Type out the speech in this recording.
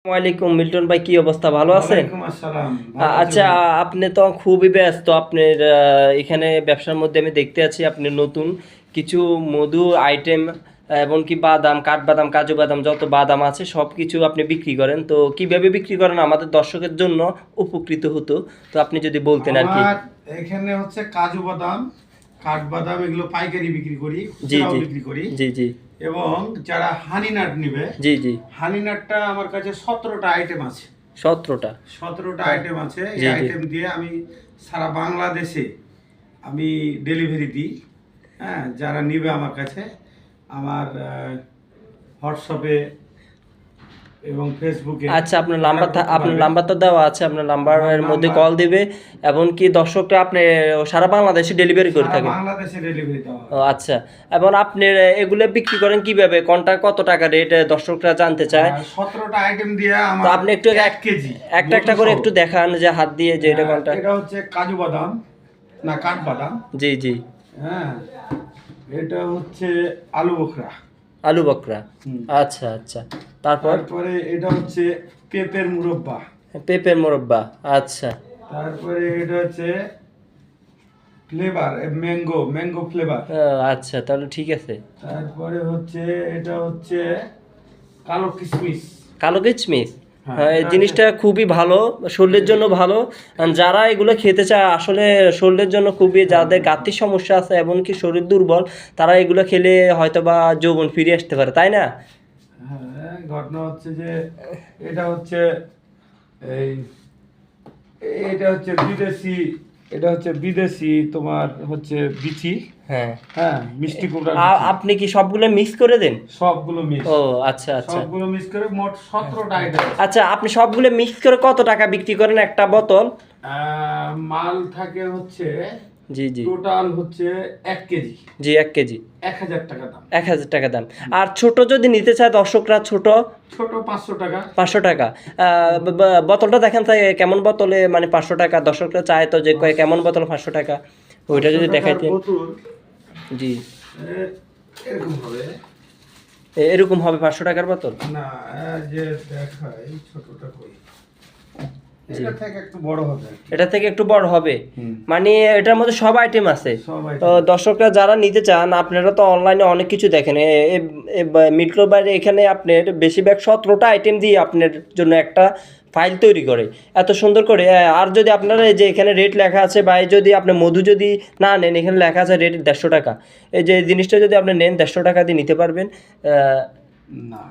ওয়ালাইকুম মিল্টন ভাই, কি অবস্থা? ভালো আছেন? ওয়ালাইকুম আসসালাম, ভালো আছি আচ্ছা, ভাই। আপনি তো খুবই ব্যস্ত। আপনার এখানে ব্যবসার মধ্যে আমি দেখতে আছি আপনি নতুন কিছু মধু আইটেম এবং কি বাদাম, কাঠবাদাম, কাজু বাদাম, যত বাদাম আছে সব কিছু আপনি বিক্রি করেন। তো কিভাবে বিক্রি করেন আমাদের দর্শকের জন্য উপকৃত হতো। তো আপনি যদি বলতেন আর কি। আমার এখানে হচ্ছে কাজু বাদাম, কাঠবাদাম এগুলো পাইকারি বিক্রি করি, জি খুচরাও জি বিক্রি করি। জি জি এবং যারা হানি নাট নিবে, জি জি হানি নাটটা আমার কাছে 17টা আইটেম আছে। 17টা। 17টা হ্যাঁ। আইটেম আছে। এই জি জি আইটেম দিয়ে আমি সারা বাংলাদেশে আমি ডেলিভারি দিই। হ্যাঁ, যারা নিবে আমার কাছে, আমার হোয়াটসঅ্যাপে এবং ফেসবুকে আচ্ছা, আপনার নাম্বার কন্ট্যাক্ট করতে আপনার পারবে। নাম্বার তো দেওয়া আছে, আপনার আমার নাম্বারের মধ্যে নাম্বার কল দিবে। এবং কি দর্শকরা আপনি সারা বাংলাদেশে ডেলিভারি করে সারা থাকেন? বাংলাদেশে ডেলিভারি দেওয়া ও হয়। আচ্ছা। এবং আপনি এগুলো বিক্রি করেন কিভাবে? কোনটা কত টাকা রেট দর্শকরা জানতে চায়। 17টা আইটেম দিয়ে তো আমার আপনি একটু 1 কেজি একটা মধু একটা করে সহ। একটু দেখান যে হাত দিয়ে যে এটা কোনটা। এটা হচ্ছে কাজু বাদাম, না কাঠবাদাম। জি জি। হ্যাঁ, এটা হচ্ছে আলু বোখরা। আলু বকরা। হুম। আচ্ছা আচ্ছা। তারপর তারপরে এটা হচ্ছে পেঁপের মুরব্বা। পেঁপের মোরব্বা। আচ্ছা। তারপরে এটা হচ্ছে ফ্লেভার, ম্যাঙ্গো ম্যাঙ্গো ফ্লেভার। আচ্ছা, তাহলে ঠিক আছে। তারপরে হচ্ছে এটা হচ্ছে কালো কিশমিশ। কালো কিচমিচ। হ্যাঁ, হ্যাঁ, এই এটা হচ্ছে জিনিসটা খুবই ভালো, শরীরের জন্য ভালো। আর যারা এগুলো খেতে চায় আসলে শরীরের জন্য খুবই, যাদের গাঁঠির সমস্যা আছে এমনকি শরীর দুর্বল, তারা এগুলো খেলে হয়তো বা যৌবন ফিরে আসতে পারে, তাই না? হ্যাঁ, ঘটনা হচ্ছে যে এটা হচ্ছে এই এটা হচ্ছে বিদেশি, এটা হচ্ছে বিদেশি তোমার হচ্ছে বিচি। হ্যাঁ। হ্যাঁ, মিষ্টি কুমড়ার বিচি। আপনি কি সবগুলো মিক্স করে দেন? সবগুলো মিক্স। ও আচ্ছা আচ্ছা। সবগুলো মিক্স করে মোট 17টা আইটেম আছে। আচ্ছা, আপনি সবগুলো মিক্স করে কত টাকা বিক্রি করেন একটা বোতল? মাল থাকে হচ্ছে জি জি টোটাল হচ্ছে 1 কেজি, জি। 1 কেজি 1000 টাকা দাম। 1000 টাকা দাম। আর ছোট যদি নিতে চায় দর্শকরা, ছোট ছোট 500 টাকা। 500 টাকা। বোতলটা দেখেন তাই কেমন বোতলে, মানে 500 টাকা দর্শকরা চায় তো যে কেমন বোতল 500 টাকা, ওইটা 500 যদি টাকার দেখাইতে। বোতল জি। এরকম হবে। এরকম হবে 500 টাকার বোতল। না, যে দেখাই ছোটটা কই, জি। এটা থেকে একটু বড় হবে আর কি। এটা থেকে একটু বড় হবে। হুম। মানে এটার মধ্যে সব আইটেম আছে। সব তো item। দর্শকরা যারা নিতে চান, আপনারা তো অনলাইনে অনেক কিছু দেখেন, মিটলোর বাইরে এখানে আপনার বেশিরভাগ 17টা আইটেম দিয়ে আপনার জন্য একটা ফাইল তৈরি করে এত সুন্দর করে। আর যদি আপনারা এই যে এখানে রেট লেখা আছে, বা এই যদি আপনি মধু যদি না নেন, এখানে লেখা আছে রেট 150 টাকা। এই যে জিনিসটা যদি আপনি নেন 150 টাকা দিয়ে নিতে পারবেন। না,